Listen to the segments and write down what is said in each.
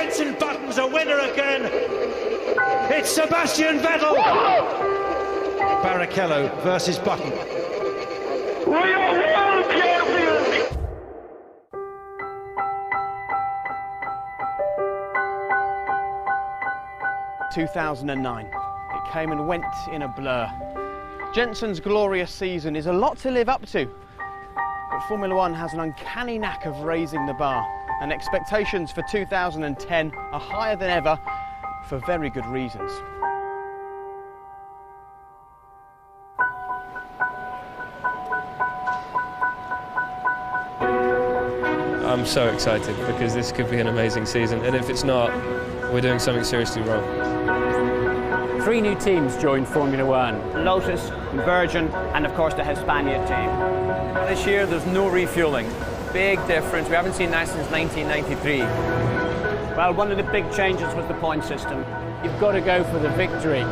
Jenson Button's a winner again. It's Sebastian Vettel. Barrichello versus Button. We are world champions! 2009. It came and went in a blur. Jenson's glorious season is a lot to live up to, but Formula One has an uncanny knack of raising the bar, and expectations for 2010 are higher than ever for very good reasons. I'm so excited because this could be an amazing season, and if it's not, we're doing something seriously wrong. 3 new teams joined Formula One. Lotus, Virgin, and of course the Hispania team. This year there's no refuelling. Big difference. We haven't seen that since 1993. Well, one of the big changes was the point system. You've got to go for the victory.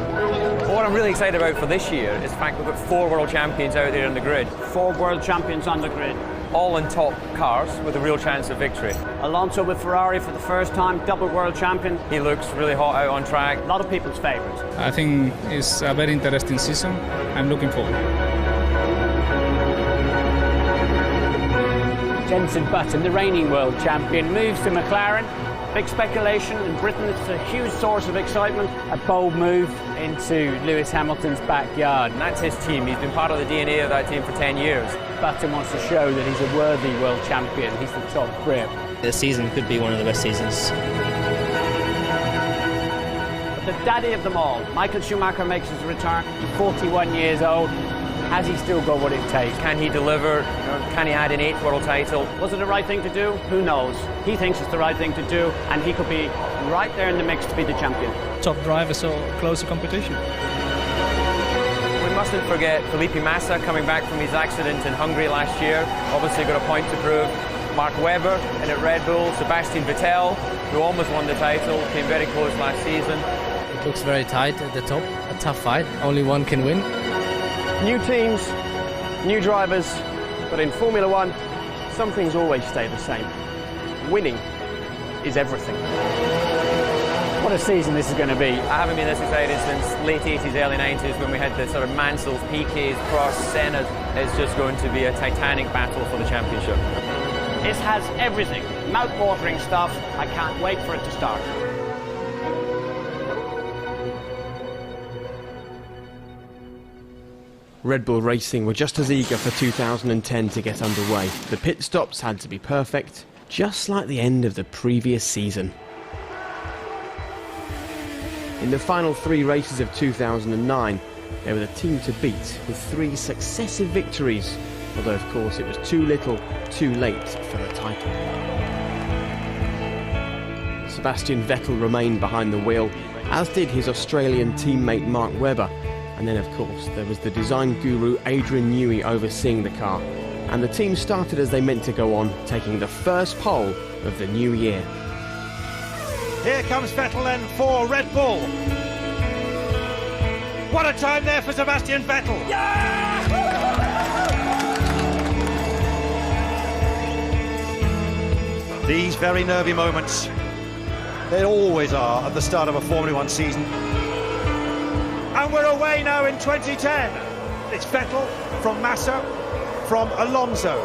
What I'm really excited about for this year is the fact we've got 4 world champions out there on the grid. 4 world champions on the grid. All in top cars with a real chance of victory. Alonso with Ferrari for the first time, double world champion. He looks really hot out on track. A lot of people's favourites. I think it's a very interesting season. I'm looking forward. Jenson Button, the reigning world champion, moves to McLaren. Big speculation in Britain, it's a huge source of excitement. A bold move into Lewis Hamilton's backyard. And that's his team. He's been part of the DNA of that team for 10 years. Button wants to show that he's a worthy world champion. He's the top grip. This season could be one of the best seasons. But the daddy of them all, Michael Schumacher, makes his return. He's 41 years old. Has he still got what it takes? Can he deliver? Can he add an 8th world title? Was it the right thing to do? Who knows? He thinks it's the right thing to do, and he could be right there in the mix to be the champion. Top drivers, so closer competition. We mustn't forget Felipe Massa coming back from his accident in Hungary last year. Obviously got a point to prove. Mark Webber in at Red Bull. Sebastian Vettel, who almost won the title, came very close last season. It looks very tight at the top. A tough fight. Only one can win. New teams, new drivers, but in Formula One, some things always stay the same. Winning is everything. What a season this is going to be. I haven't been this excited since late 80s, early 90s when we had the sort of Mansells, Piquets, Prost, Senna. It's just going to be a titanic battle for the championship. This has everything. Mouth-watering stuff. I can't wait for it to start. Red Bull Racing were just as eager for 2010 to get underway. The pit stops had to be perfect, just like the end of the previous season. In the final 3 races of 2009, they were the team to beat with 3 successive victories, although of course it was too little, too late for the title. Sebastian Vettel remained behind the wheel, as did his Australian teammate Mark Webber. And then, of course, there was the design guru Adrian Newey overseeing the car. And the team started as they meant to go on, taking the first pole of the new year. Here comes Vettel then for Red Bull. What a time there for Sebastian Vettel. Yeah! These very nervy moments, they always are at the start of a Formula One season. And we're away now in 2010. It's Vettel from Massa, from Alonso.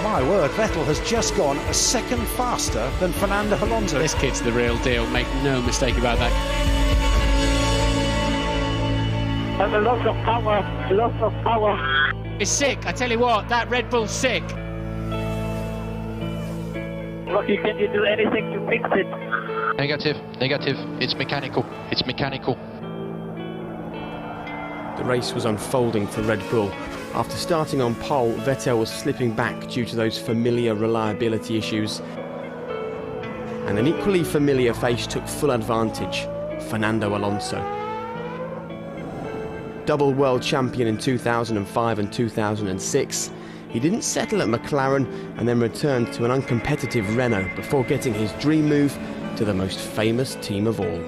My word, Vettel has just gone a second faster than Fernando Alonso. This kid's the real deal, make no mistake about that. And a lot of power, lots of power. It's sick, I tell you what, that Red Bull's sick. Rocky, can you do anything to fix it? Negative. It's mechanical. The race was unfolding for Red Bull. After starting on pole, Vettel was slipping back due to those familiar reliability issues. And an equally familiar face took full advantage, Fernando Alonso. Double world champion in 2005 and 2006, he didn't settle at McLaren and then returned to an uncompetitive Renault before getting his dream move to the most famous team of all.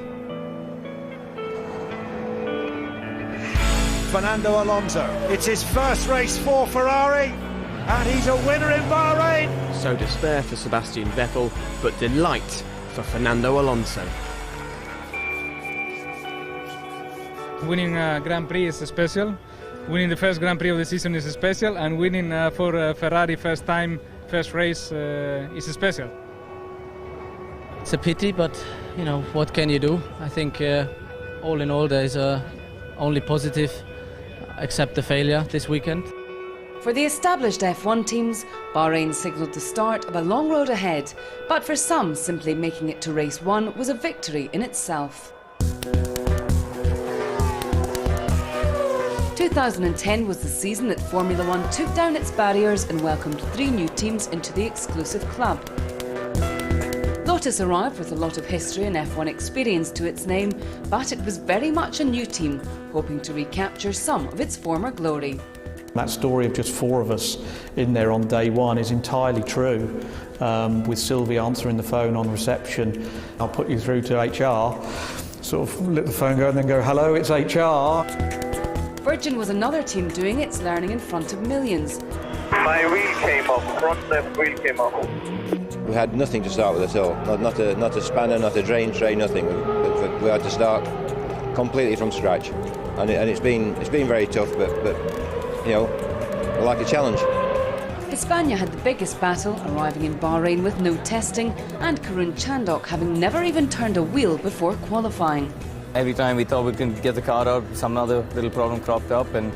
Fernando Alonso, it's his first race for Ferrari, and he's a winner in Bahrain. So despair for Sebastian Vettel, but delight for Fernando Alonso. Winning a Grand Prix is special. Winning the first Grand Prix of the season is special, and winning for Ferrari first race is special. It's a pity, but you know, what can you do? I think all in all there is only positive, except the failure this weekend. For the established F1 teams, Bahrain signalled the start of a long road ahead, but for some, simply making it to race 1 was a victory in itself. 2010 was the season that Formula One took down its barriers and welcomed 3 new teams into the exclusive club. Lotus arrived with a lot of history and F1 experience to its name, but it was very much a new team, hoping to recapture some of its former glory. That story of just 4 of us in there on day 1 is entirely true, with Sylvie answering the phone on reception. I'll put you through to HR, sort of let the phone go and then go, hello, it's HR. Virgin was another team doing its learning in front of millions. My wheel came off, front left wheel came off. We had nothing to start with at all, not a spanner, not a drain tray, nothing. We had to start completely from scratch, and it's been very tough, but you know, I like a challenge. Hispania had the biggest battle, arriving in Bahrain with no testing, and Karun Chandok having never even turned a wheel before qualifying. Every time we thought we could get the car out, some other little problem cropped up, and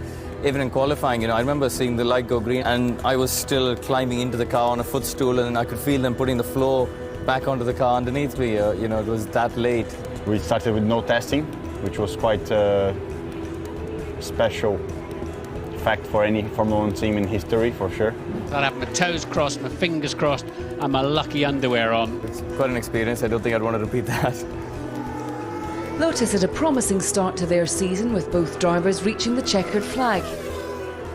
even in qualifying, you know, I remember seeing the light go green and I was still climbing into the car on a footstool, and I could feel them putting the floor back onto the car underneath me. You know, it was that late. We started with no testing, which was quite a special fact for any Formula One team in history, for sure. I'd have my toes crossed, my fingers crossed, and my lucky underwear on. It's quite an experience. I don't think I'd want to repeat that. Lotus had a promising start to their season, with both drivers reaching the checkered flag.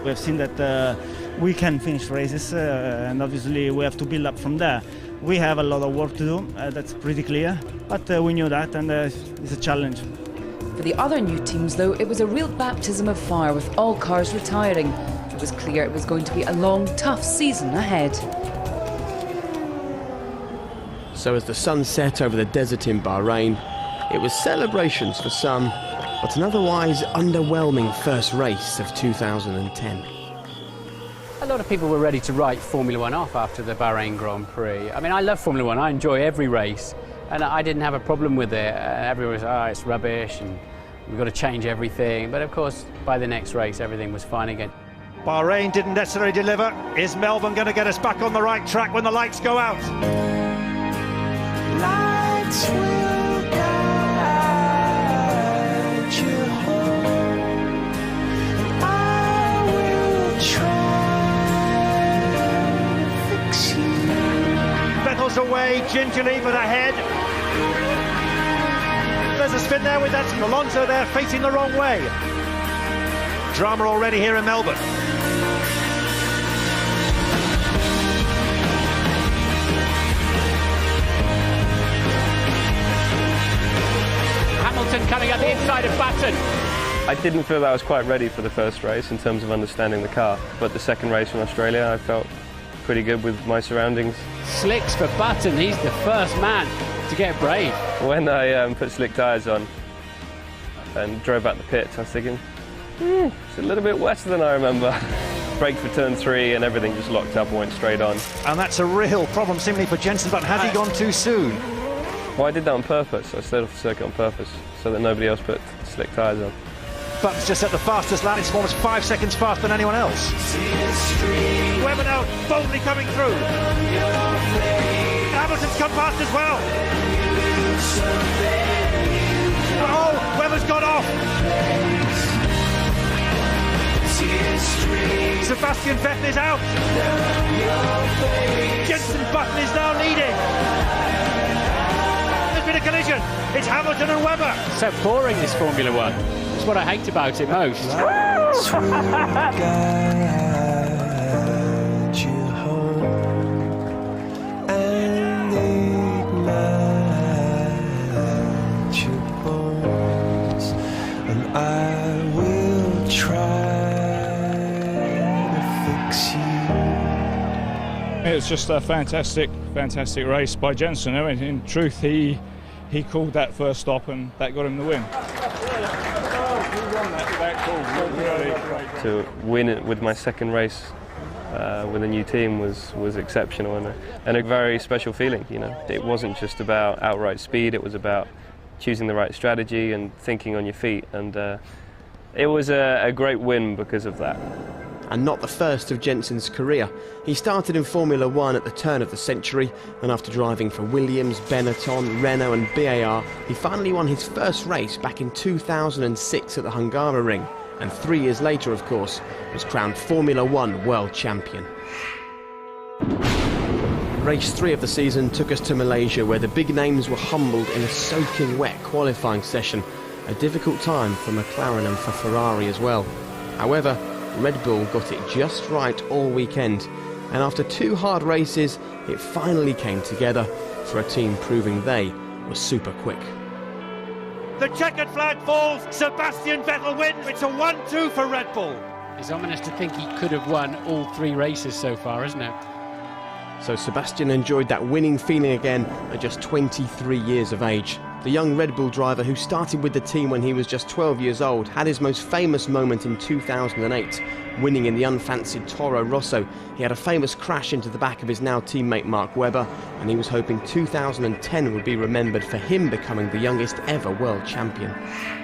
We have seen that we can finish races, and obviously we have to build up from there. We have a lot of work to do, that's pretty clear, but we knew that, and it's a challenge. For the other new teams, though, it was a real baptism of fire, with all cars retiring. It was clear it was going to be a long, tough season ahead. So as the sun set over the desert in Bahrain, it was celebrations for some, but an otherwise underwhelming first race of 2010. A lot of people were ready to write Formula One off after the Bahrain Grand Prix. I mean, I love Formula One, I enjoy every race, and I didn't have a problem with it. Everyone was, oh, it's rubbish, and we've got to change everything. But of course, by the next race, everything was fine again. Bahrain didn't necessarily deliver. Is Melbourne going to get us back on the right track when the lights go out? Lights will guide you home, and I will try to fix you. Vettel's away gingerly but ahead. There's a spin there with that Alonso there facing the wrong way. Drama already here in Melbourne. Hamilton coming at the inside of Button. I didn't feel that I was quite ready for the first race in terms of understanding the car, but the second race in Australia I felt pretty good with my surroundings. Slicks for Button, he's the first man to get brave. When I put slick tyres on and drove out the pits, I was thinking, it's a little bit wetter than I remember. Braked for turn 3 and everything just locked up and went straight on. And that's a real problem seemingly for Jensen, but has he gone too soon? Well, I did that on purpose. I stayed off the circuit on purpose so that nobody else put slick tyres on. Button's just set the fastest lap. It's almost 5 seconds faster than anyone else. Webber now boldly coming through. Hamilton's come past as well. Oh, Webber's got off. Sebastian Vettel is out. Jensen Button is now leading. There's been a collision. It's Hamilton and Webber. So boring, this Formula One. That's what I hate about it most. It's just fantastic fantastic race by Jensen. I mean, in truth, he called that first stop and that got him the win. To win it with my second race with a new team was exceptional and a very special feeling. You know, it wasn't just about outright speed; it was about choosing the right strategy and thinking on your feet. And it was a great win because of that. And not the first of Jensen's career. He started in Formula One at the turn of the century, and after driving for Williams, Benetton, Renault and BAR, he finally won his first race back in 2006 at the Hungaroring, and 3 years later, of course, was crowned Formula One World Champion. Race 3 of the season took us to Malaysia, where the big names were humbled in a soaking wet qualifying session, a difficult time for McLaren and for Ferrari as well. However, Red Bull got it just right all weekend, and after 2 hard races, it finally came together for a team proving they were super quick. The checkered flag falls, Sebastian Vettel wins, it's a 1-2 for Red Bull. It's ominous to think he could have won all 3 races so far, isn't it? So Sebastian enjoyed that winning feeling again at just 23 years of age. The young Red Bull driver, who started with the team when he was just 12 years old, had his most famous moment in 2008, winning in the unfancied Toro Rosso. He had a famous crash into the back of his now teammate Mark Webber, and he was hoping 2010 would be remembered for him becoming the youngest ever world champion.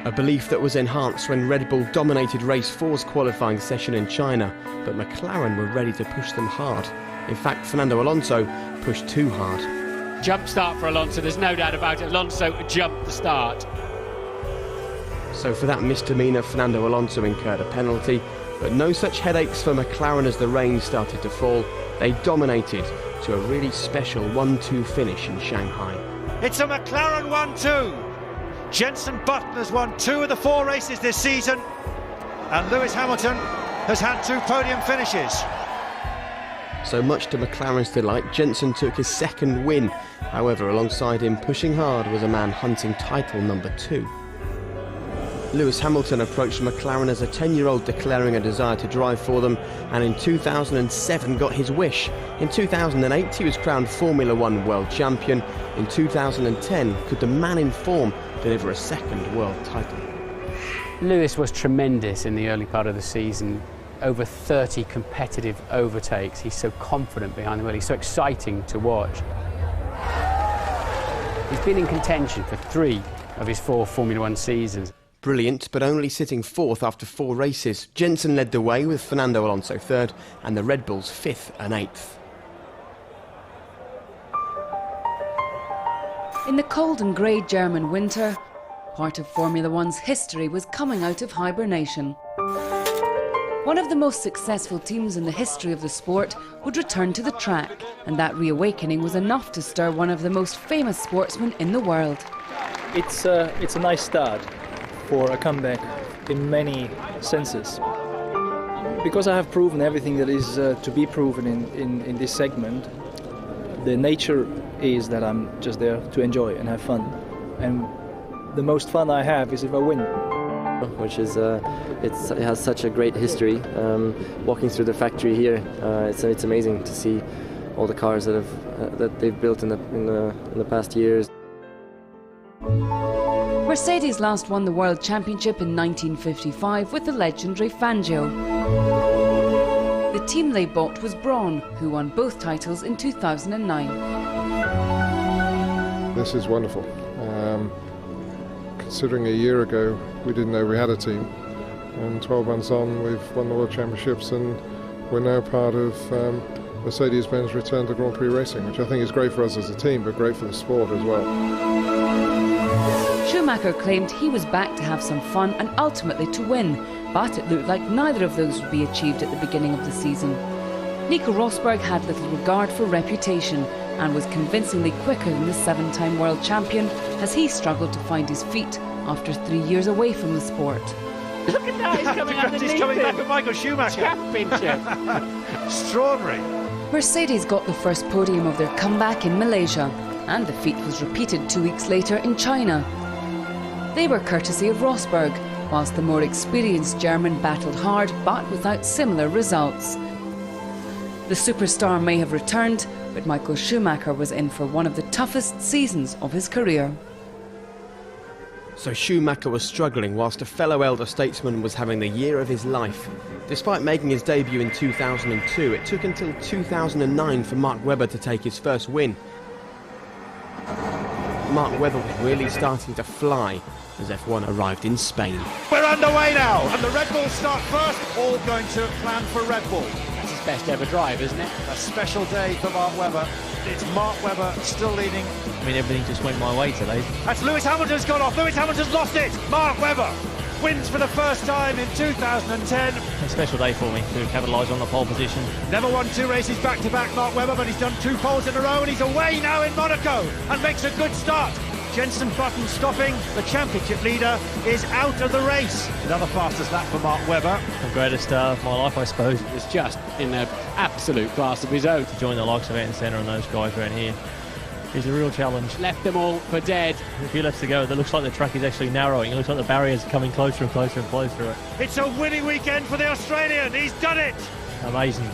A belief that was enhanced when Red Bull dominated race 4's qualifying session in China, but McLaren were ready to push them hard. In fact, Fernando Alonso pushed too hard. Jump start for Alonso, there's no doubt about it. Alonso jumped the start. So for that misdemeanour, Fernando Alonso incurred a penalty, but no such headaches for McLaren as the rain started to fall. They dominated to a really special 1-2 finish in Shanghai. It's a McLaren 1-2. Jenson Button has won 2 of the 4 races this season, and Lewis Hamilton has had 2 podium finishes. So much to McLaren's delight, Jenson took his second win. However, alongside him pushing hard was a man hunting title number 2. Lewis Hamilton approached McLaren as a 10-year-old, declaring a desire to drive for them, and in 2007 got his wish. In 2008 he was crowned Formula One World Champion. In 2010, could the man in form deliver a second world title? Lewis was tremendous in the early part of the season. Over 30 competitive overtakes. He's so confident behind the wheel. He's so exciting to watch. He's been in contention for 3 of his 4 Formula One seasons. Brilliant, but only sitting 4th after 4 races. Jenson led the way with Fernando Alonso 3rd and the Red Bulls 5th and 8th. In the cold and grey German winter, part of Formula One's history was coming out of hibernation. One of the most successful teams in the history of the sport would return to the track, and that reawakening was enough to stir one of the most famous sportsmen in the world. It's a nice start for a comeback in many senses. Because I have proven everything that is to be proven in this segment, the nature is that I'm just there to enjoy and have fun. And the most fun I have is if I win. Which is it has such a great history. Walking through the factory here, it's amazing to see all the cars that they've built in the past years. Mercedes last won the World Championship in 1955 with the legendary Fangio. The team they bought was Braun, who won both titles in 2009. This is wonderful. Considering a year ago we didn't know we had a team, and 12 months on we've won the World Championships, and we're now part of Mercedes-Benz return to Grand Prix racing, which I think is great for us as a team, but great for the sport as well. Schumacher claimed he was back to have some fun and ultimately to win, but it looked like neither of those would be achieved at the beginning of the season. Nico Rosberg had little regard for reputation and was convincingly quicker than the 7-time world champion as he struggled to find his feet after 3 years away from the sport. Look at that, he's coming underneath He's coming back him. with Michael Schumacher. Championship. Extraordinary. Mercedes got the first podium of their comeback in Malaysia, and the feat was repeated 2 weeks later in China. They were courtesy of Rosberg, whilst the more experienced German battled hard but without similar results. The superstar may have returned, But Michael Schumacher was in for one of the toughest seasons of his career. So Schumacher was struggling whilst a fellow elder statesman was having the year of his life. Despite making his debut in 2002, it took until 2009 for Mark Webber to take his first win. Mark Webber was really starting to fly as F1 arrived in Spain. We're underway now, and the Red Bull start first, all going to plan for Red Bull. That's his best ever drive, isn't it? A special day for Mark Webber. It's Mark Webber still leading. I mean, everything just went my way today. That's Lewis Hamilton's gone off. Lewis Hamilton's lost it. Mark Webber wins for the first time in 2010. A special day for me to capitalise on the pole position. Never won 2 races back-to-back, Mark Webber, but he's done 2 poles in a row, and he's away now in Monaco and makes a good start. Jenson Button stopping. The championship leader is out of the race. Another fastest lap for Mark Webber. The greatest of my life, I suppose. It's just in an absolute class of his own. To join the likes of Ayrton Senna and those guys around here is a real challenge. Left them all for dead. A few laps to go. It looks like the track is actually narrowing. It looks like the barriers are coming closer and closer and closer to it. It's a winning weekend for the Australian. He's done it. Amazing.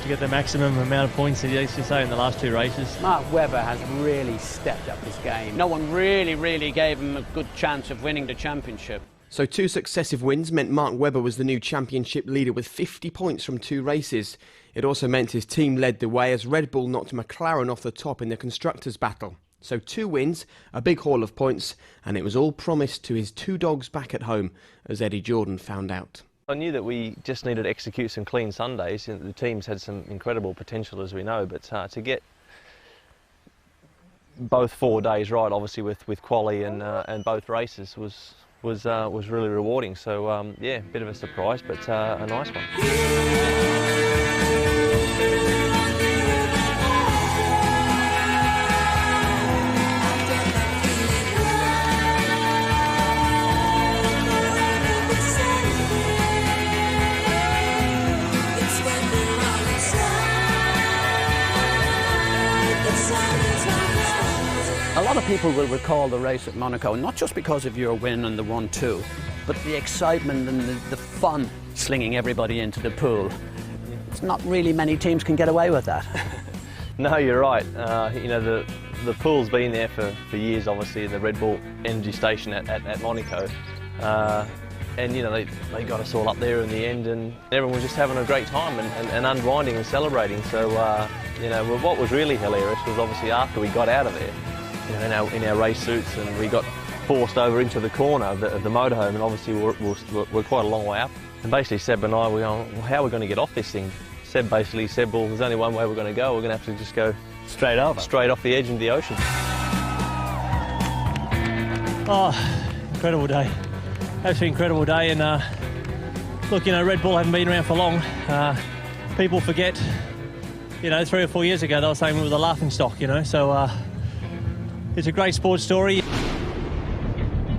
To get the maximum amount of points, as you used to say, in the last 2 races. Mark Webber has really stepped up his game. No one really gave him a good chance of winning the championship. So 2 successive wins meant Mark Webber was the new championship leader with 50 points from 2 races. It also meant his team led the way as Red Bull knocked McLaren off the top in the constructors' battle. So 2 wins, a big haul of points, and it was all promised to his 2 dogs back at home, as Eddie Jordan found out. I knew that we just needed to execute some clean Sundays. The team's had some incredible potential, as we know, but to get both 4 days right, obviously with quali and both races, was really rewarding. So yeah, a bit of a surprise, but a nice one. A lot of people will recall the race at Monaco, not just because of your win and the 1-2, but the excitement and the fun slinging everybody into the pool. It's not really many teams can get away with that. No, you're right. You know, the pool's been there for years, obviously, the Red Bull Energy Station at Monaco. And, you know, they got us all up there in the end, and everyone was just having a great time and unwinding and celebrating. So, you know, what was really hilarious was obviously after we got out of there, you know, in our race suits, and we got forced over into the corner of the motorhome, and obviously we're quite a long way up. And basically Seb and I were going, well, how are we going to get off this thing? Seb basically said, well, there's only one way we're going to go. We're going to have to just go straight off the edge into the ocean. Oh, incredible day. Absolutely incredible day. And look, you know, Red Bull haven't been around for long. People forget, you know, 3 or 4 years ago they were saying we were the laughing stock, you know, so it's a great sports story.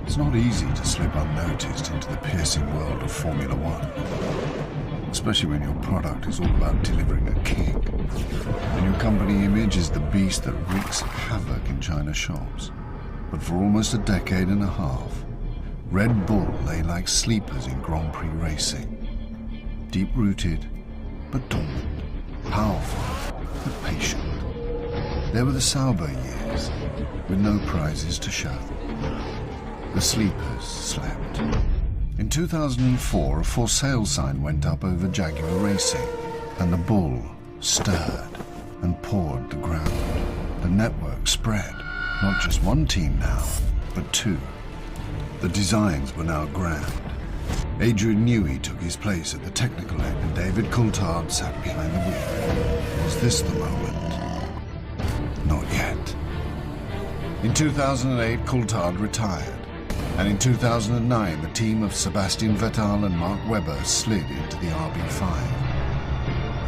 It's not easy to slip unnoticed into the piercing world of Formula One, especially when your product is all about delivering a kick, and your company image is the beast that wreaks havoc in China shops. But for almost a decade and a half, Red Bull lay like sleepers in Grand Prix racing. Deep-rooted, but dormant. Powerful, but patient. There were the Sauber years, with no prizes to show. The sleepers slept. In 2004, a for sale sign went up over Jaguar Racing, and the bull stirred and pawed the ground. The network spread. Not just one team now, but 2. The designs were now grand. Adrian Newey took his place at the technical end, and David Coulthard sat behind the wheel. Was this the moment? Not yet. In 2008, Coulthard retired, and in 2009, the team of Sebastian Vettel and Mark Webber slid into the RB5,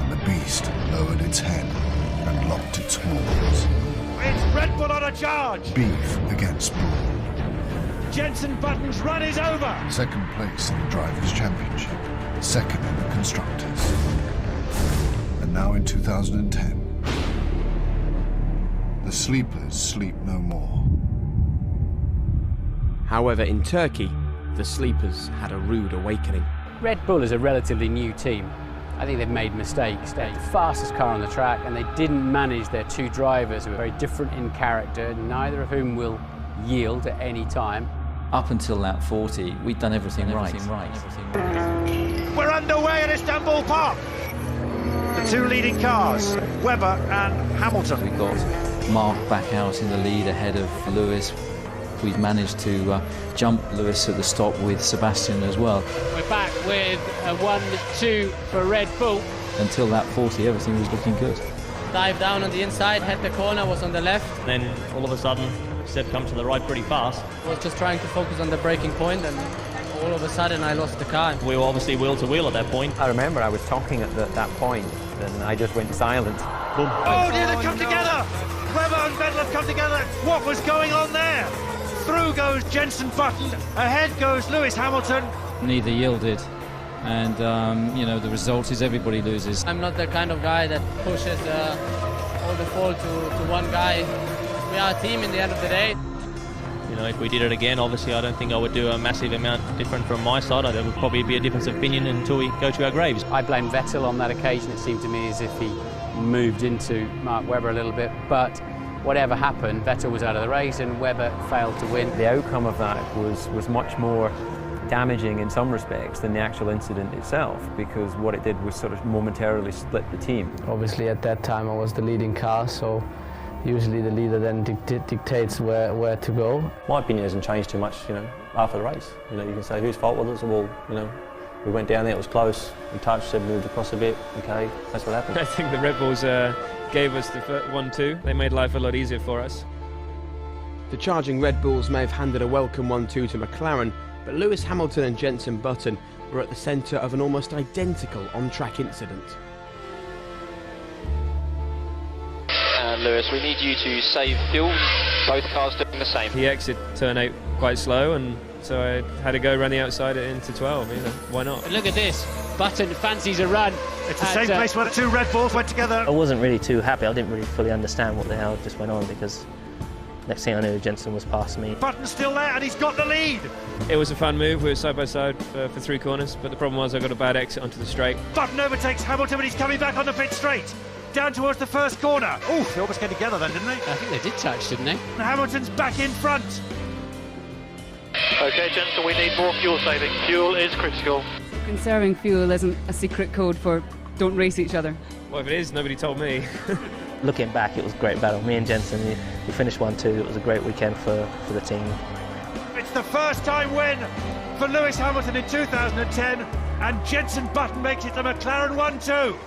and the beast lowered its head and locked its horns. It's Red Bull on a charge! Beef against bull. Jenson Button's run is over! Second place in the Drivers' Championship, second in the Constructors. And now in 2010, the sleepers sleep no more. However, in Turkey, the sleepers had a rude awakening. Red Bull is a relatively new team. I think they've made mistakes. They're the fastest car on the track, and they didn't manage their two drivers who are very different in character, neither of whom will yield at any time. Up until lap 40, we'd done everything right. We're underway at Istanbul Park. The two leading cars, Webber and Hamilton. We've got Mark back out in the lead ahead of Lewis. We've managed to jump Lewis at the stop with Sebastian as well. We're back with a 1-2 for Red Bull. Until lap 40, everything was looking good. Dive down on the inside, had the corner, was on the left. And then all of a sudden, Seb comes to the right pretty fast. I was just trying to focus on the braking point, and all of a sudden I lost the car. We were obviously wheel to wheel at that point. I remember I was talking at that point, and I just went silent. Boom. Oh dear, they've come together! Webber and Vettel have come together. What was going on there? Through goes Jenson Button, ahead goes Lewis Hamilton. Neither yielded, and the result is everybody loses. I'm not the kind of guy that pushes all the fault to one guy. We are a team in the end of the day. You know, if we did it again, obviously I don't think I would do a massive amount different from my side. There would probably be a difference of opinion until we go to our graves. I blame Vettel on that occasion. It seemed to me as if he moved into Mark Webber a little bit, but whatever happened, Vettel was out of the race and Webber failed to win. The outcome of that was much more damaging in some respects than the actual incident itself, because what it did was sort of momentarily split the team. Obviously at that time I was the leading car, so usually the leader then dictates where to go. My opinion hasn't changed too much, after the race. You can say whose fault was it? Well, we went down there, it was close, we touched, Seb moved across a bit, okay, that's what happened. I think the Red Bulls gave us the 1-2. They made life a lot easier for us. The charging Red Bulls may have handed a welcome 1-2 to McLaren, but Lewis Hamilton and Jenson Button were at the centre of an almost identical on-track incident. Lewis, we need you to save fuel. Both cars doing the same. The exit turned out quite slow, and so I had to go run the outside into 12. Why not? But look at this. Button fancies a run. It's the same place where the two Red Bulls went together. I wasn't really too happy. I didn't really fully understand what the hell just went on, because next thing I knew, Jenson was past me. Button's still there and he's got the lead. It was a fun move. We were side by side for 3 corners, but the problem was I got a bad exit onto the straight. Button overtakes Hamilton, but he's coming back on the pit straight. Down towards the first corner. Oh, they almost came together then, didn't they? I think they did touch, didn't they? And Hamilton's back in front. Okay, Jenson, we need more fuel saving. Fuel is critical. Conserving fuel isn't a secret code for don't race each other. Well, if it is, nobody told me. Looking back, it was a great battle. Me and Jenson, we finished 1-2. It was a great weekend for the team. It's the first time win for Lewis Hamilton in 2010, and Jenson Button makes it the McLaren 1-2.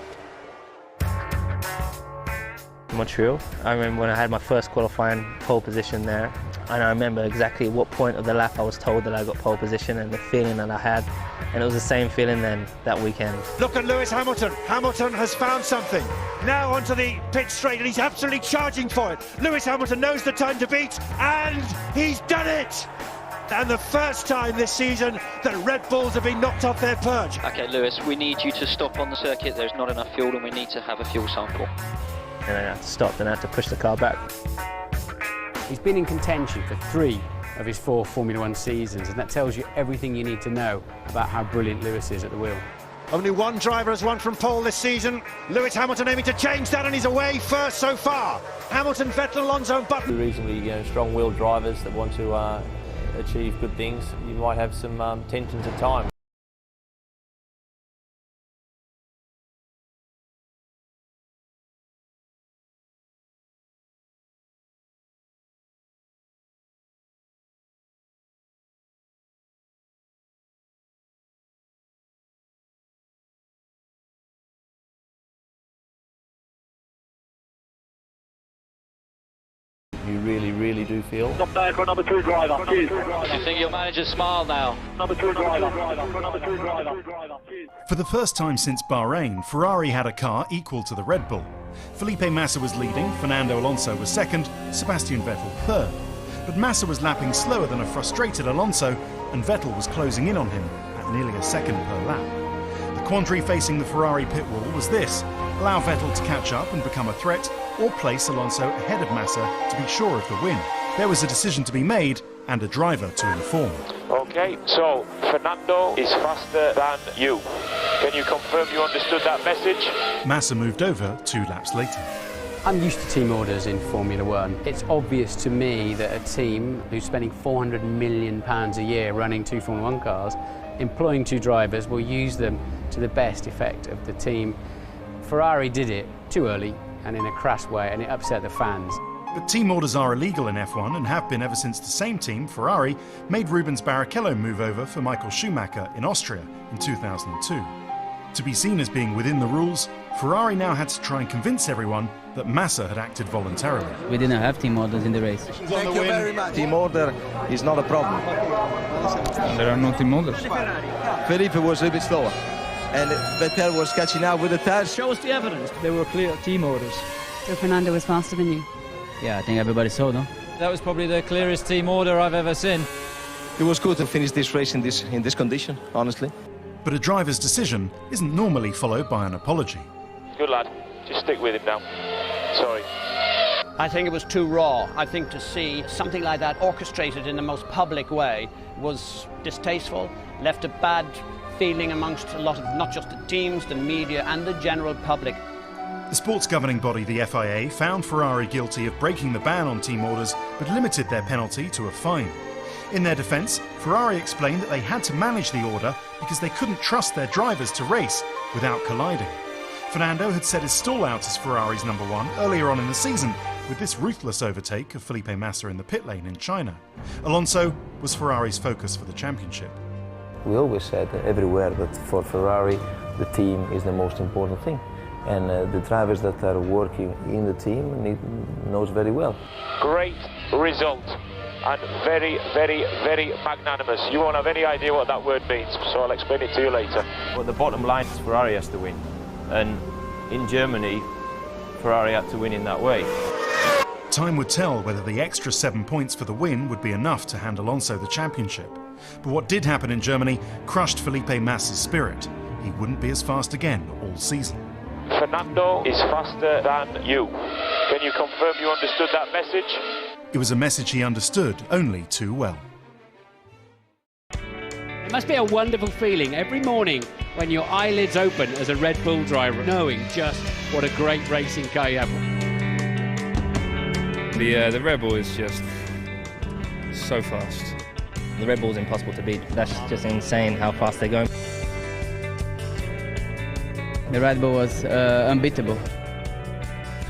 Montreal. I remember when I had my first qualifying pole position there, and I remember exactly what point of the lap I was told that I got pole position and the feeling that I had, and it was the same feeling then that weekend. Look at Lewis Hamilton. Hamilton has found something. Now onto the pit straight, and he's absolutely charging for it. Lewis Hamilton knows the time to beat, and he's done it! And the first time this season that Red Bulls have been knocked off their perch. Okay, Lewis, we need you to stop on the circuit. There's not enough fuel and we need to have a fuel sample. And I had to stop and I had to push the car back. He's been in contention for 3 of his 4 Formula 1 seasons, and that tells you everything you need to know about how brilliant Lewis is at the wheel. Only one driver has won from pole this season. Lewis Hamilton aiming to change that, and he's away first so far. Hamilton, Vettel, Alonso, Button. Reasonably strong-willed drivers that want to achieve good things. You might have some tensions at times. You really do feel. Stop there for number 2 driver. Cheers. Do you think your manager's smile now? Number 2 driver. Number 2 driver. For the first time since Bahrain, Ferrari had a car equal to the Red Bull. Felipe Massa was leading, Fernando Alonso was second, Sebastian Vettel third. But Massa was lapping slower than a frustrated Alonso, and Vettel was closing in on him at nearly a second per lap. The quandary facing the Ferrari pit wall was this: allow Vettel to catch up and become a threat, or place Alonso ahead of Massa to be sure of the win. There was a decision to be made and a driver to inform. Okay, so Fernando is faster than you. Can you confirm you understood that message? Massa moved over 2 laps later. I'm used to team orders in Formula One. It's obvious to me that a team who's spending £400 million a year running 2 Formula One cars, employing 2 drivers, will use them to the best effect of the team. Ferrari did it too early and in a crass way, and it upset the fans. But team orders are illegal in F1 and have been ever since the same team, Ferrari, made Rubens Barrichello move over for Michael Schumacher in Austria in 2002. To be seen as being within the rules, Ferrari now had to try and convince everyone that Massa had acted voluntarily. We didn't have team orders in the race. Thank you very much. Team order is not a problem. There are no team orders. Felipe was a bit slower, and Vettel was catching up with the tires. Show us the evidence. There were clear team orders. So Fernando was faster than you? Yeah, I think everybody saw, no? That was probably the clearest team order I've ever seen. It was good to finish this race in this condition, honestly. But a driver's decision isn't normally followed by an apology. Good lad. Just stick with him now. Sorry. I think it was too raw. I think to see something like that orchestrated in the most public way was distasteful, left a bad feeling amongst a lot of, not just the teams, the media and the general public. The sports governing body, the FIA, found Ferrari guilty of breaking the ban on team orders, but limited their penalty to a fine. In their defence, Ferrari explained that they had to manage the order because they couldn't trust their drivers to race without colliding. Fernando had set his stall out as Ferrari's #1 earlier on in the season with this ruthless overtake of Felipe Massa in the pit lane in China. Alonso was Ferrari's focus for the championship. We always said everywhere that for Ferrari the team is the most important thing, and the drivers that are working in the team knows very well. Great result. And very, very, very magnanimous. You won't have any idea what that word means, so I'll explain it to you later. But the bottom line is Ferrari has to win. And in Germany, Ferrari had to win in that way. Time would tell whether the extra 7 points for the win would be enough to hand Alonso the championship. But what did happen in Germany crushed Felipe Massa's spirit. He wouldn't be as fast again all season. Fernando is faster than you. Can you confirm you understood that message? It was a message he understood only too well. It must be a wonderful feeling every morning when your eyelids open as a Red Bull driver, knowing just what a great racing car you have. The Red Bull is just so fast. The Red Bull is impossible to beat. That's just insane how fast they're going. The Red Bull was unbeatable.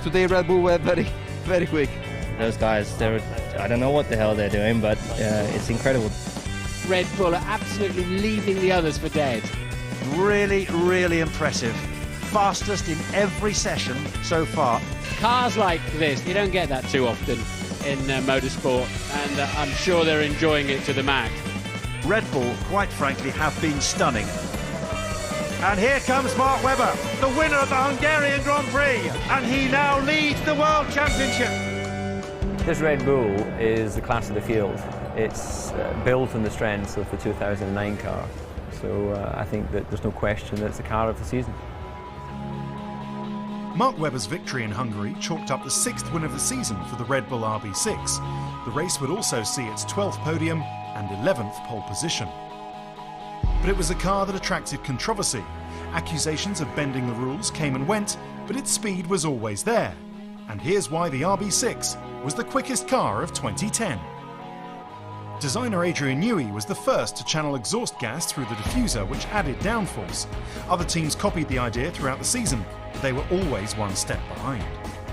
Today Red Bull were very, very quick. Those guys, I don't know what the hell they're doing, but it's incredible. Red Bull are absolutely leaving the others for dead. Really, really impressive. Fastest in every session so far. Cars like this, you don't get that too often in motorsport, and I'm sure they're enjoying it to the max. Red Bull, quite frankly, have been stunning. And here comes Mark Webber, the winner of the Hungarian Grand Prix, and he now leads the World Championship. This Red Bull is the class of the field. It's built on the strengths of the 2009 car. So I think that there's no question that it's the car of the season. Mark Webber's victory in Hungary chalked up the 6th win of the season for the Red Bull RB6. The race would also see its 12th podium and 11th pole position. But it was a car that attracted controversy. Accusations of bending the rules came and went, but its speed was always there. And here's why the RB6 was the quickest car of 2010. Designer Adrian Newey was the first to channel exhaust gas through the diffuser, which added downforce. Other teams copied the idea throughout the season, but they were always one step behind.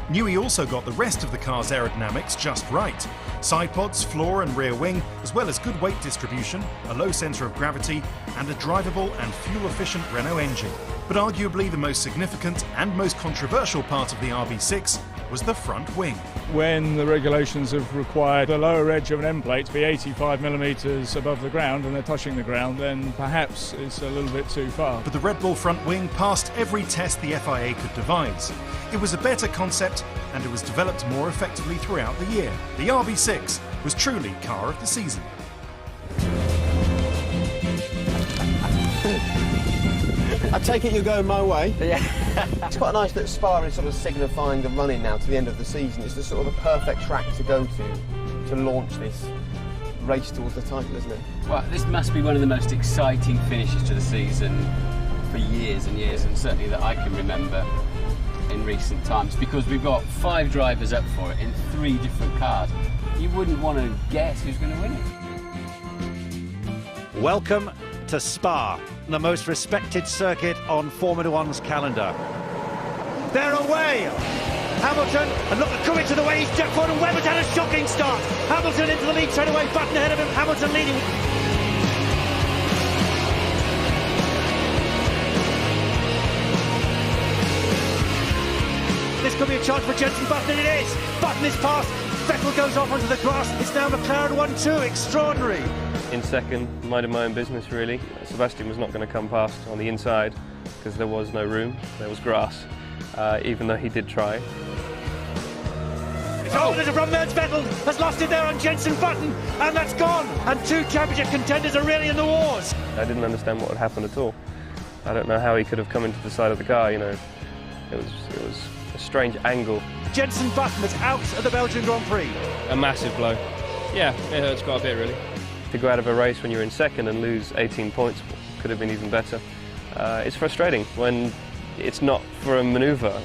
Newey also got the rest of the car's aerodynamics just right. Side pods, floor and rear wing, as well as good weight distribution, a low centre of gravity, and a drivable and fuel-efficient Renault engine. But arguably the most significant and most controversial part of the RB6 was the front wing. When the regulations have required the lower edge of an end plate to be 85mm above the ground and they're touching the ground, then perhaps it's a little bit too far. But the Red Bull front wing passed every test the FIA could devise. It was a better concept and it was developed more effectively throughout the year. The RB6 was truly car of the season. I take it you're going my way. Yeah. It's quite nice that Spa is sort of signifying the run-in now to the end of the season. It's the sort of the perfect track to go to launch this race towards the title, isn't it? Well, this must be one of the most exciting finishes to the season. for years and years, and certainly that I can remember in recent times, because we've got 5 drivers up for it in 3 different cars. You wouldn't want to guess who's going to win it. Welcome to Spa, the most respected circuit on Formula One's calendar. They're away! Hamilton, and look at Kubica, the way he's jet forward, and Webber's had a shocking start. Hamilton into the lead straight away, Button ahead of him, Hamilton leading. This could be a chance for Jenson Button, and it is. Button is past, Vettel goes off onto the grass. It's now McLaren 1-2, extraordinary. In second, minded my own business really. Sebastian was not going to come past on the inside because there was no room, there was grass, even though he did try. Oh, there's a run there. Vettel has lost it there on Jenson Button, and that's gone. And 2 championship contenders are really in the wars. I didn't understand what had happened at all. I don't know how he could have come into the side of the car, you know. It was a strange angle. Jenson Button is out of the Belgian Grand Prix. A massive blow. Yeah, it hurts quite a bit really. To go out of a race when you're in second and lose 18 points could have been even better. It's frustrating when it's not for a manoeuvre,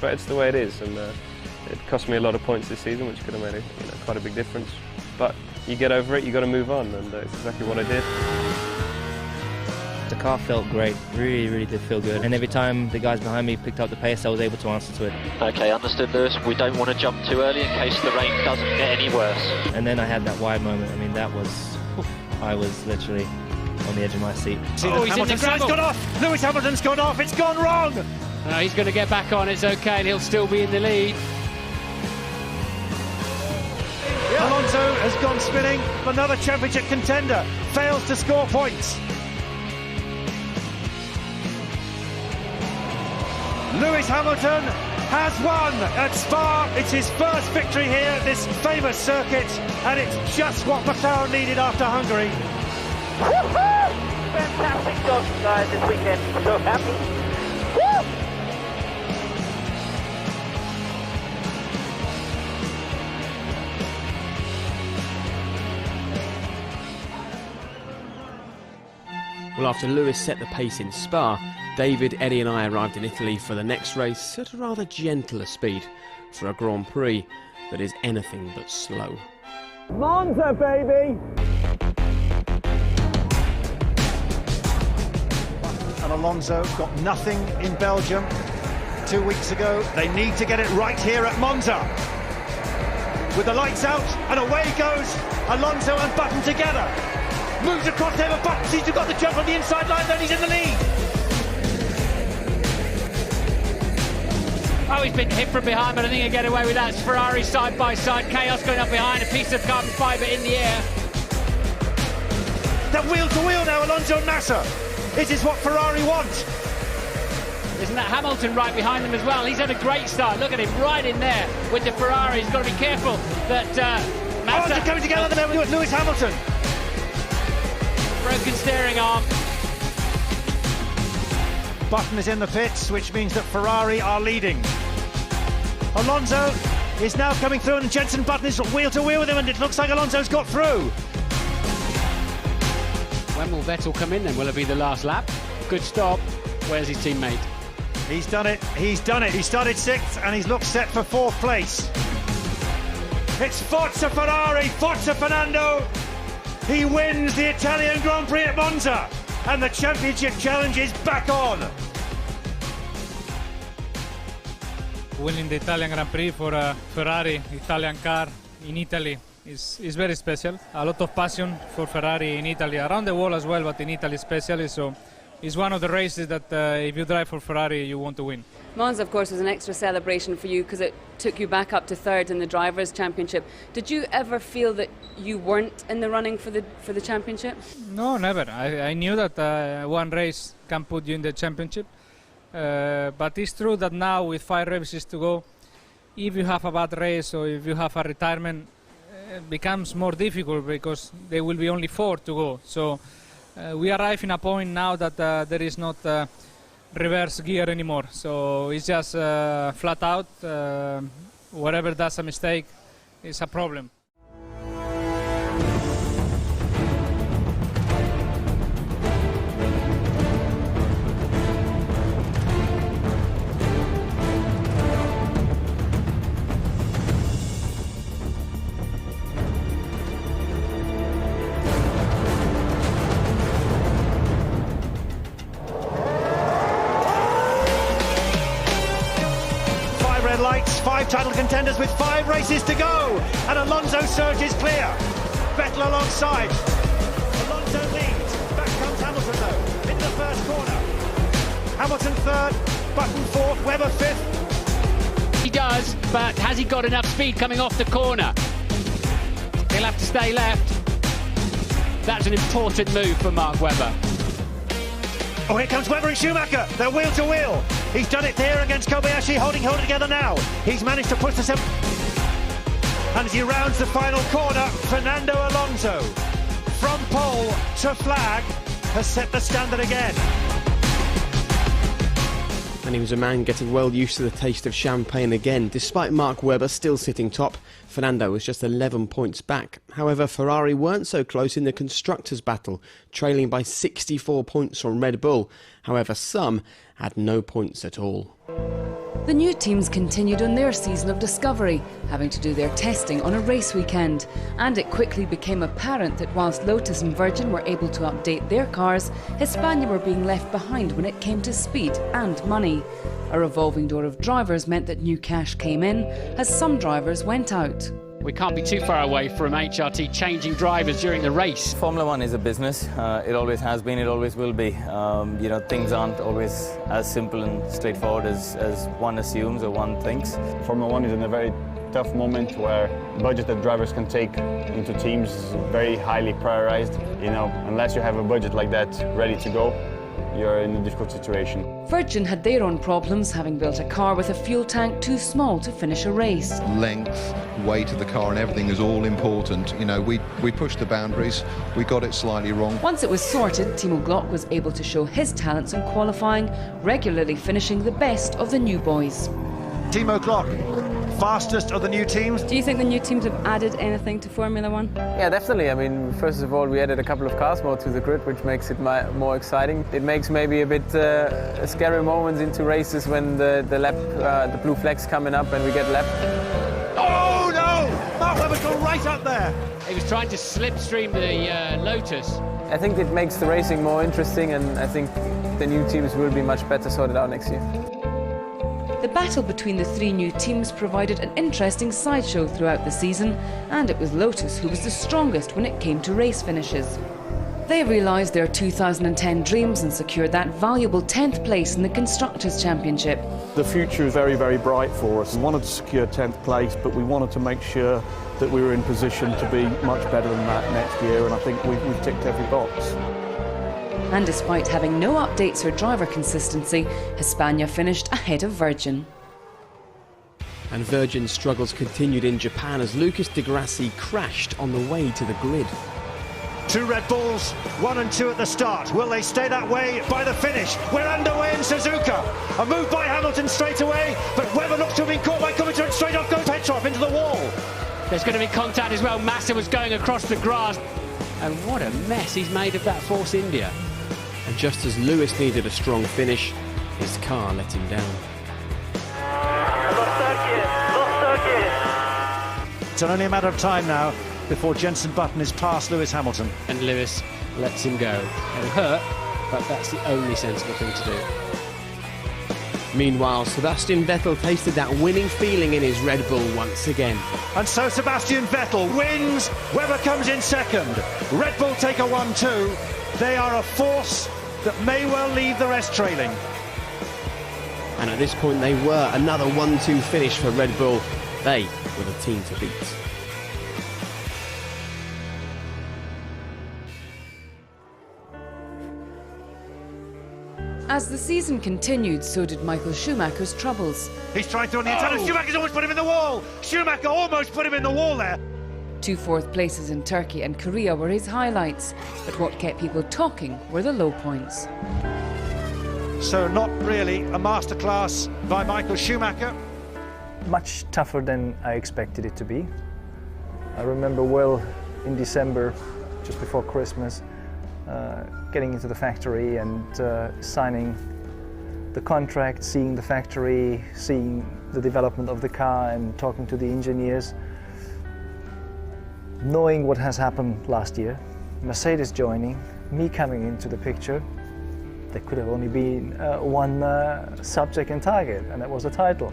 but it's the way it is, and it cost me a lot of points this season, which could have made quite a big difference. But you get over it, you got to move on, and it's exactly what I did. The car felt great, really did feel good. And every time the guys behind me picked up the pace, I was able to answer to it. Okay, understood, Lewis. We don't want to jump too early in case the rain doesn't get any worse. And then I had that wide moment. I mean, that was, I was literally on the edge of my seat. Oh, Hamilton's gone off! Lewis Hamilton's gone off, it's gone wrong! No, he's going to get back on, it's okay, and he'll still be in the lead. Alonso has gone spinning, another championship contender, fails to score points. Lewis Hamilton has won at Spa. It's his first victory here at this famous circuit, and it's just what McLaren needed after Hungary. Fantastic job, guys, this weekend. So happy. Well, after Lewis set the pace in Spa, David, Eddie and I arrived in Italy for the next race at a rather gentler speed for a Grand Prix that is anything but slow. Monza, baby! And Alonso got nothing in Belgium 2 weeks ago. They need to get it right here at Monza. With the lights out, and away goes Alonso and Button together. Moves across there, but Button seems to have got the jump on the inside line, then he's in the lead. Oh, he's been hit from behind, but I think he'll get away with that. It's Ferrari side by side, chaos going up behind, a piece of carbon fibre in the air. They're wheel to wheel now, Alonso and Massa. This is what Ferrari want. Isn't that Hamilton right behind them as well? He's had a great start. Look at him right in there with the Ferrari. He's got to be careful that Massa... Oh, they're coming together there with Lewis Hamilton. Broken steering arm. Button is in the pits, which means that Ferrari are leading. Alonso is now coming through, and Jenson Button is wheel to wheel with him, and it looks like Alonso's got through. When will Vettel come in then? Will it be the last lap? Good stop. Where's his teammate? He's done it. He's done it. He started 6th, and he's looked set for 4th place. It's Forza Ferrari, Forza Fernando. He wins the Italian Grand Prix at Monza, and the championship challenge is back on. Winning the Italian Grand Prix for a Ferrari Italian car in Italy is very special. A lot of passion for Ferrari in Italy, around the world as well, but in Italy especially. So it's one of the races that if you drive for Ferrari, you want to win. Monza, of course, was an extra celebration for you because it took you back up to 3rd in the Drivers' Championship. Did you ever feel that you weren't in the running for the championship? No, never. I knew that one race can put you in the championship. But it's true that now with 5 races to go, if you have a bad race or if you have a retirement, it becomes more difficult because there will be only 4 to go. So we arrive in a point now that there is not reverse gear anymore. So it's just flat out. Whatever does a mistake is a problem. contenders with 5 races to go, and Alonso surges clear. Vettel alongside. Alonso leads. Back comes Hamilton though, into the first corner. Hamilton third, Button fourth, Webber fifth. He does, but has he got enough speed coming off the corner? He'll have to stay left. That's an important move for Mark Webber. Oh, here comes Webber and Schumacher. They're wheel to wheel. He's done it there against Kobayashi, holding together now. He's managed to push the and as he rounds the final corner, Fernando Alonso, from pole to flag, has set the standard again. And he was a man getting well used to the taste of champagne again. Despite Mark Webber still sitting top, Fernando was just 11 points back. However, Ferrari weren't so close in the constructors' battle, trailing by 64 points from Red Bull. However, some had no points at all. The new teams continued on their season of discovery, having to do their testing on a race weekend. And it quickly became apparent that whilst Lotus and Virgin were able to update their cars, Hispania were being left behind when it came to speed and money. A revolving door of drivers meant that new cash came in, as some drivers went out. We can't be too far away from HRT changing drivers during the race. Formula One is a business. It always has been, it always will be. You know, things aren't always as simple and straightforward as one assumes or one thinks. Formula One is in a very tough moment where the budget that drivers can take into teams is very highly prioritized. You know, unless you have a budget like that ready to go, you're in a difficult situation. Virgin had their own problems, having built a car with a fuel tank too small to finish a race. Length, weight of the car and everything is all important. You know, we pushed the boundaries, we got it slightly wrong. Once it was sorted, Timo Glock was able to show his talents in qualifying, regularly finishing the best of the new boys. Timo Glock, fastest of the new teams. Do you think the new teams have added anything to Formula One? Yeah, definitely. I mean, first of all, we added a couple of cars more to the grid, which makes it more exciting. It makes maybe a bit scary moments into races when the lap, the blue flag's coming up and we get lapped. Oh no! Mark Webber's gone right up there. He was trying to slipstream the Lotus. I think it makes the racing more interesting, and I think the new teams will be much better sorted out next year. The battle between the 3 new teams provided an interesting sideshow throughout the season, and it was Lotus who was the strongest when it came to race finishes. They realised their 2010 dreams and secured that valuable 10th place in the Constructors' Championship. The future is very, very bright for us. We wanted to secure 10th place, but we wanted to make sure that we were in position to be much better than that next year, and I think we've ticked every box. And despite having no updates or driver consistency, Hispania finished ahead of Virgin. And Virgin's struggles continued in Japan as Lucas di Grassi crashed on the way to the grid. 2 Red Bulls, 1 and 2 at the start. Will they stay that way by the finish? We're underway in Suzuka. A move by Hamilton straight away, but Webber looks to have been caught by Kubica and straight off goes Petrov into the wall. There's going to be contact as well. Massa was going across the grass. And what a mess he's made of that Force India. And just as Lewis needed a strong finish, his car let him down. It's only a matter of time now before Jenson Button is past Lewis Hamilton. And Lewis lets him go. It'll hurt, but that's the only sensible thing to do. Meanwhile, Sebastian Vettel tasted that winning feeling in his Red Bull once again. And so Sebastian Vettel wins. Webber comes in second. Red Bull take a 1-2. They are a force that may well leave the rest trailing. And at this point they were. Another 1-2 finish for Red Bull. They were the team to beat. As the season continued, so did Michael Schumacher's troubles. He's trying to on the Italian. Schumacher's almost put him in the wall. Schumacher almost put him in the wall there. 2 fourth places in Turkey and Korea were his highlights, but what kept people talking were the low points. So not really a masterclass by Michael Schumacher. Much tougher than I expected it to be. I remember well in December, just before Christmas, getting into the factory and signing the contract, seeing the factory, seeing the development of the car and talking to the engineers. Knowing what has happened last year, Mercedes joining, me coming into the picture, there could have only been one subject and target, and that was the title.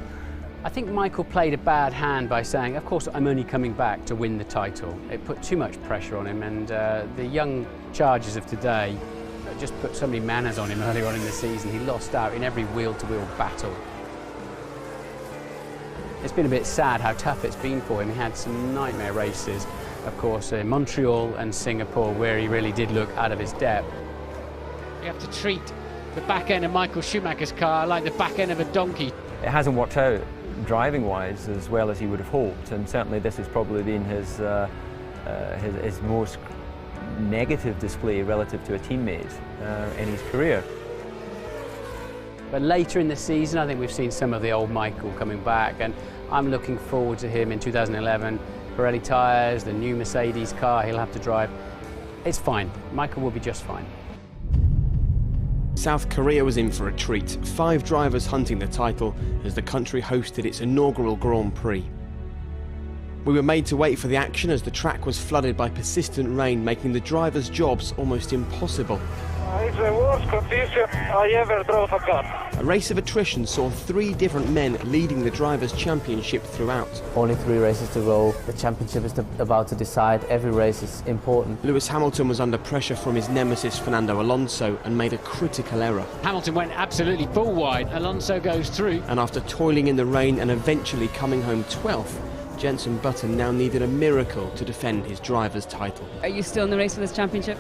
I think Michael played a bad hand by saying, of course, I'm only coming back to win the title. It put too much pressure on him, and the young chargers of today just put so many manners on him earlier on in the season. He lost out in every wheel-to-wheel battle. It's been a bit sad how tough it's been for him. He had some nightmare races, of course, in Montreal and Singapore, where he really did look out of his depth. You have to treat the back end of Michael Schumacher's car like the back end of a donkey. It hasn't worked out driving-wise as well as he would have hoped, and certainly this has probably been his most negative display relative to a teammate in his career. But later in the season, I think we've seen some of the old Michael coming back, and I'm looking forward to him in 2011. Pirelli tyres, the new Mercedes car he'll have to drive. It's fine. Michael will be just fine. South Korea was in for a treat. 5 drivers hunting the title as the country hosted its inaugural Grand Prix. We were made to wait for the action as the track was flooded by persistent rain, making the drivers' jobs almost impossible. It's the worst condition I ever drove a car. A race of attrition saw 3 different men leading the Drivers' Championship throughout. Only 3 races to go. The championship is about to decide. Every race is important. Lewis Hamilton was under pressure from his nemesis Fernando Alonso and made a critical error. Hamilton went absolutely bull wide. Alonso goes through. And after toiling in the rain and eventually coming home 12th, Jenson Button now needed a miracle to defend his driver's title. Are you still in the race for this championship?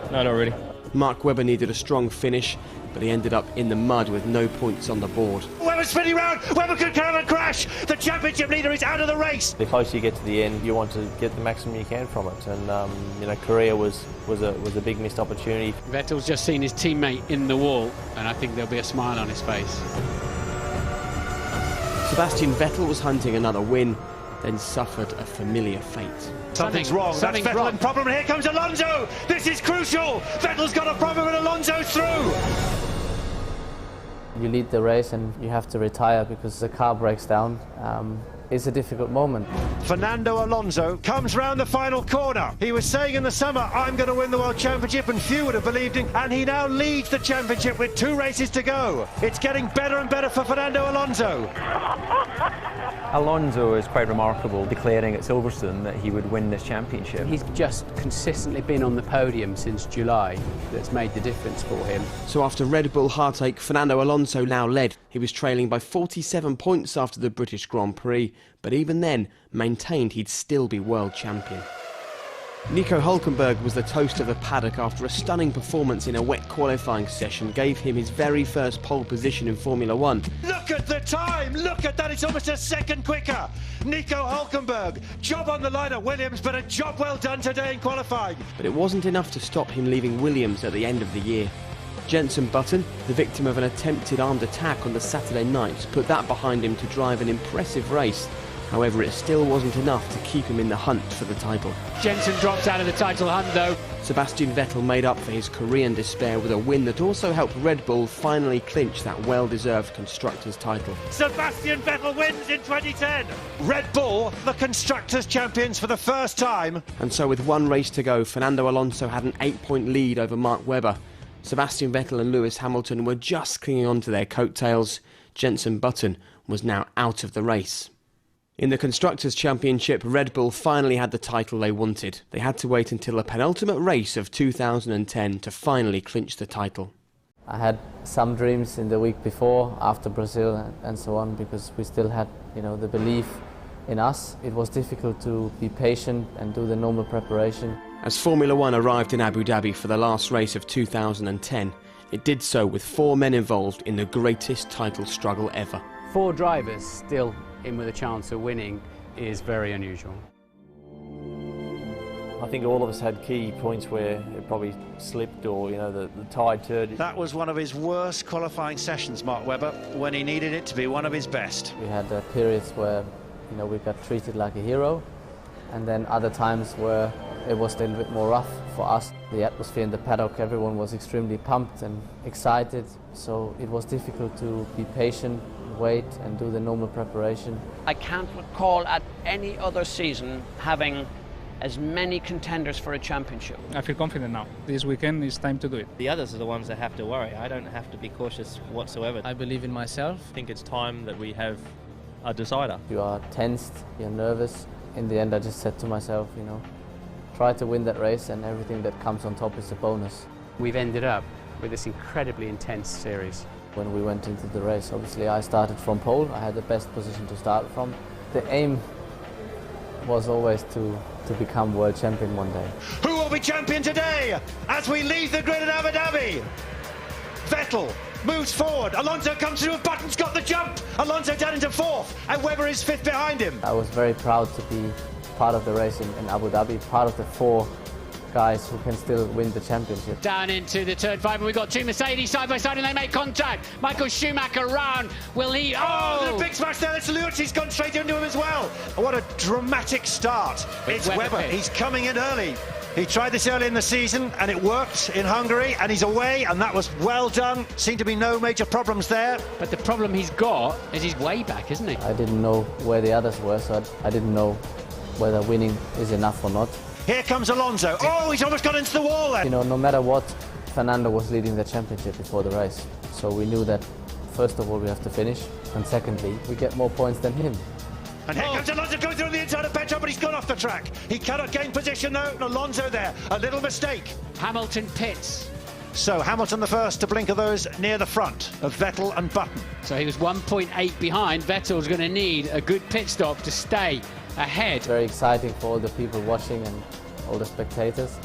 No, not really. Mark Webber needed a strong finish, but he ended up in the mud with no points on the board. Webber's spinning round. Webber could come and crash. The championship leader is out of the race. The closer you get to the end, you want to get the maximum you can from it, and Korea was a big missed opportunity. Vettel's just seen his teammate in the wall, and I think there'll be a smile on his face. Sebastian Vettel was hunting another win, then suffered a familiar fate. Something's wrong. That's Vettel in problem. And here comes Alonso. This is crucial. Vettel's got a problem and Alonso's through. You lead the race and you have to retire because the car breaks down. It's a difficult moment. Fernando Alonso comes round the final corner. He was saying in the summer, I'm going to win the World Championship, and few would have believed him. And he now leads the championship with 2 races to go. It's getting better and better for Fernando Alonso. Alonso is quite remarkable, declaring at Silverstone that he would win this championship. He's just consistently been on the podium since July. That's made the difference for him. So after Red Bull heartache, Fernando Alonso now led. He was trailing by 47 points after the British Grand Prix, but even then maintained he'd still be world champion. Nico Hülkenberg was the toast of the paddock after a stunning performance in a wet qualifying session gave him his very first pole position in Formula One. Look at the time! Look at that! It's almost a second quicker! Nico Hülkenberg, job on the line at Williams, but a job well done today in qualifying. But it wasn't enough to stop him leaving Williams at the end of the year. Jenson Button, the victim of an attempted armed attack on the Saturday night, put that behind him to drive an impressive race. However, it still wasn't enough to keep him in the hunt for the title. Jenson drops out of the title hunt though. Sebastian Vettel made up for his Korean despair with a win that also helped Red Bull finally clinch that well-deserved Constructors' title. Sebastian Vettel wins in 2010. Red Bull, the Constructors' champions for the first time. And so with 1 race to go, Fernando Alonso had an 8-point lead over Mark Webber. Sebastian Vettel and Lewis Hamilton were just clinging on to their coattails. Jenson Button was now out of the race. In the Constructors' Championship, Red Bull finally had the title they wanted. They had to wait until the penultimate race of 2010 to finally clinch the title. I had some dreams in the week before, after Brazil and so on, because we still had, the belief in us. It was difficult to be patient and do the normal preparation. As Formula One arrived in Abu Dhabi for the last race of 2010, it did so with 4 men involved in the greatest title struggle ever. 4 drivers still in with a chance of winning is very unusual. I think all of us had key points where it probably slipped or, the tide turned. That was one of his worst qualifying sessions, Mark Webber, when he needed it to be one of his best. We had periods where, we got treated like a hero, and then other times where it was a little bit more rough for us. The atmosphere in the paddock, everyone was extremely pumped and excited, so it was difficult to be patient, wait and do the normal preparation. I can't recall at any other season having as many contenders for a championship. I feel confident now. This weekend is time to do it. The others are the ones that have to worry. I don't have to be cautious whatsoever. I believe in myself. I think it's time that we have a decider. You are tensed, you're nervous. In the end, I just said to myself, you know, try to win that race and everything that comes on top is a bonus. We've ended up with this incredibly intense series. When we went into the race, obviously I started from pole. I had the best position to start from. The aim was always to become world champion one day. Who will be champion today as we leave the grid at Abu Dhabi? Vettel moves forward. Alonso comes through. Button's got the jump. Alonso down into fourth, and Webber is fifth behind him. I was very proud to be part of the race in Abu Dhabi, part of the 4 guys who can still win the championship. Down into the turn 5, and we've got 2 Mercedes side by side, and they make contact. Michael Schumacher round. Will he? Oh, the big smash there. It's Lewis. He's gone straight into him as well. What a dramatic start. It's Webber. He's coming in early. He tried this early in the season and it worked in Hungary, and he's away, and that was well done. Seemed to be no major problems there. But the problem he's got is he's way back, isn't he? I didn't know where the others were, so I didn't know whether winning is enough or not. Here comes Alonso. Oh, he's almost got into the wall there. You know, no matter what, Fernando was leading the championship before the race. So we knew that, first of all, we have to finish, and secondly, we get more points than him. And here comes Alonso going through the inside of Petro, but he's gone off the track. He cannot gain position though. Alonso there, a little mistake. Hamilton pits. So Hamilton the first to blink of those near the front of Vettel and Button. So he was 1.8 behind. Vettel's going to need a good pit stop to stay ahead. Very exciting for all the people watching and all the spectators.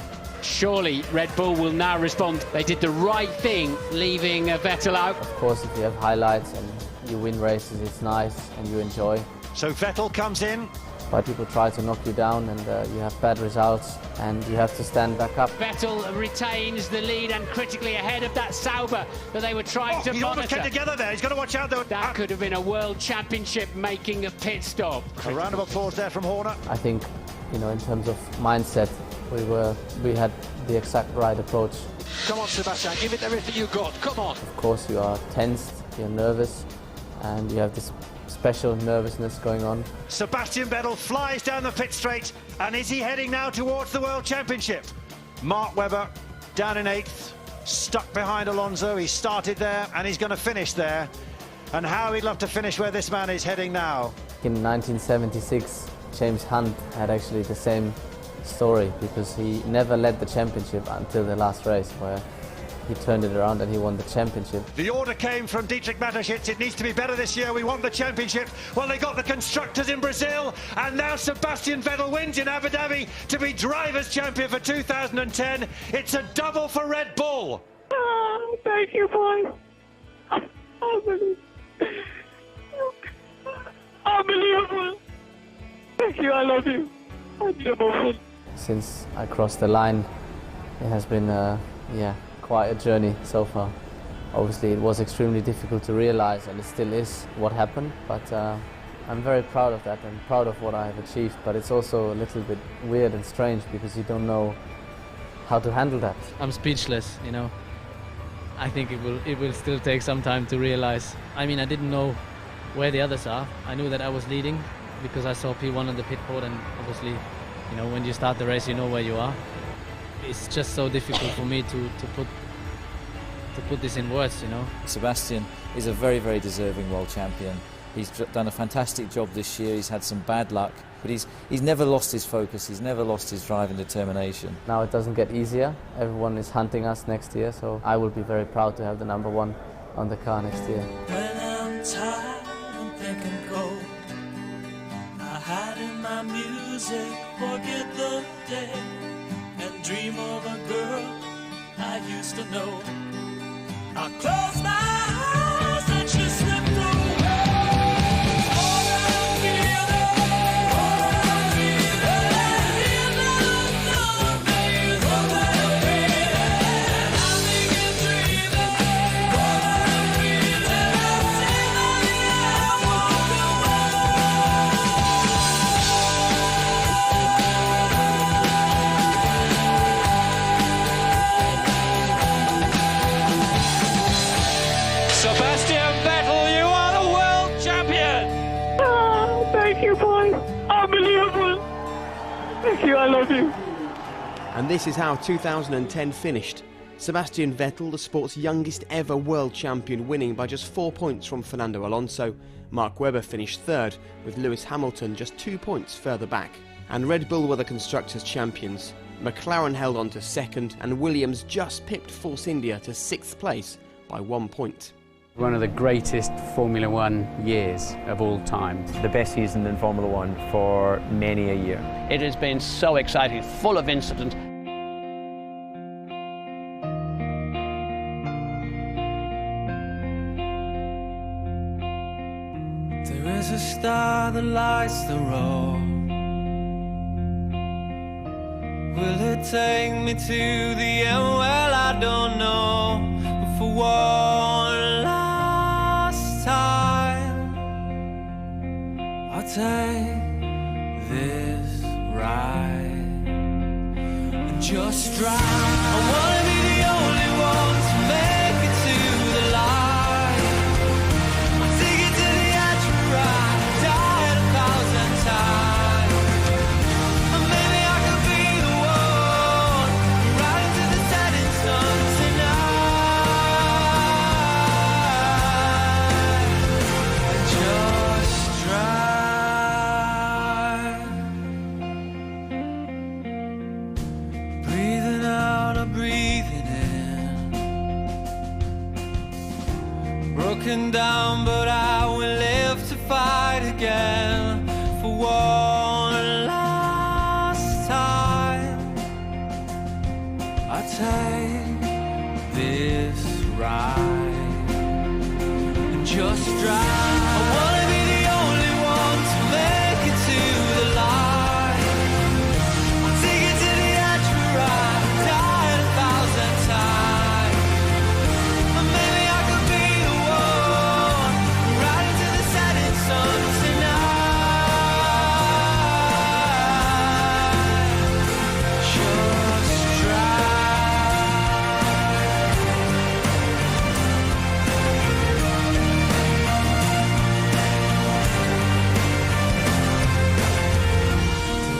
Surely Red Bull will now respond. They did the right thing, leaving Vettel out. Of course, if you have highlights and you win races, it's nice and you enjoy. So Vettel comes in. But people try to knock you down, and you have bad results, and you have to stand back up. Vettel retains the lead and critically ahead of that Sauber that they were trying to he monitor. almost came together there. He's got to watch out though. That could have been a world championship making a pit stop. A round of applause there from Horner. I think, you know, in terms of mindset, we had the exact right approach. Come on, Sebastian, give it everything you got. Come on. Of course, you are tensed, you're nervous, and you have this special nervousness going on. Sebastian Vettel flies down the pit straight, and is he heading now towards the World Championship? Mark Webber down in 8th, stuck behind Alonso. He started there and he's going to finish there. And how he'd love to finish where this man is heading now. In 1976, James Hunt had actually the same story, because he never led the championship until the last race, where he turned it around and he won the championship. The order came from Dietrich Mateschitz. It needs to be better this year. We want the championship. Well, they got the constructors in Brazil, and now Sebastian Vettel wins in Abu Dhabi to be drivers' champion for 2010. It's a double for Red Bull. Oh, thank you, boys. Unbelievable. Thank you. I love you. Unbelievable. Since I crossed the line, it has been quite a journey so far. Obviously it was extremely difficult to realize, and it still is, what happened, but I'm very proud of that and proud of what I have achieved, but it's also a little bit weird and strange because you don't know how to handle that. I'm speechless, you know. I think it will still take some time to realize. I mean, I didn't know where the others are. I knew that I was leading because I saw P1 on the pit board, and obviously, you know, when you start the race you know where you are. It's just so difficult for me to put this in words, you know. Sebastian is a very, very deserving world champion. He's done a fantastic job this year. He's had some bad luck, but he's never lost his focus. He's never lost his drive and determination. Now it doesn't get easier. Everyone is hunting us next year, so I will be very proud to have the #1 on the car next year. When I'm tired and thinking cold, I hide in my music, forget the day, and dream of a girl I used to know. I close my eyes and she slipped away. All I feel is, love, baby, all I feel, and I think it's dreaming. All I feel is, I walk Sebastian Vettel, you are the world champion! Oh, thank you, boys. Unbelievable. Thank you, I love you. And this is how 2010 finished. Sebastian Vettel, the sport's youngest ever world champion, winning by just 4 points from Fernando Alonso. Mark Webber finished third, with Lewis Hamilton just 2 points further back. And Red Bull were the Constructors' champions. McLaren held on to second, and Williams just pipped Force India to 6th place by 1 point. One of the greatest Formula One years of all time. The best season in Formula One for many a year. It has been so exciting, full of incident. There is a star that lights the road. Will it take me to the end? Well, I don't know. But for one last time, I'll take this ride and just drive. I wanna be the only one to make it to the light. I'll take it to the edge and ride, die 1,000 times. And maybe I could be the one riding to the setting sun tonight. Just drive. Breathing out or breathing in. Broken down, but I will live to fight again. For one last time, I'll take this ride and just drive. I wanna be the only one to make it to the light. I'll take it to the edge and ride, die 1,000 times. And maybe I could be the one riding to the setting sun tonight. Just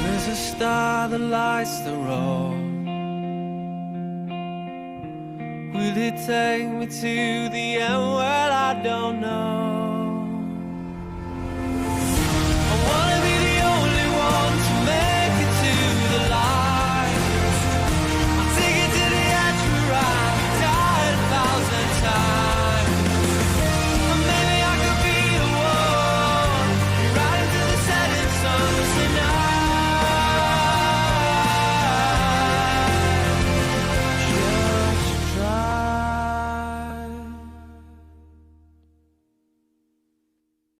There is a star that lights the road. Will it take me to the end? Well, I don't know.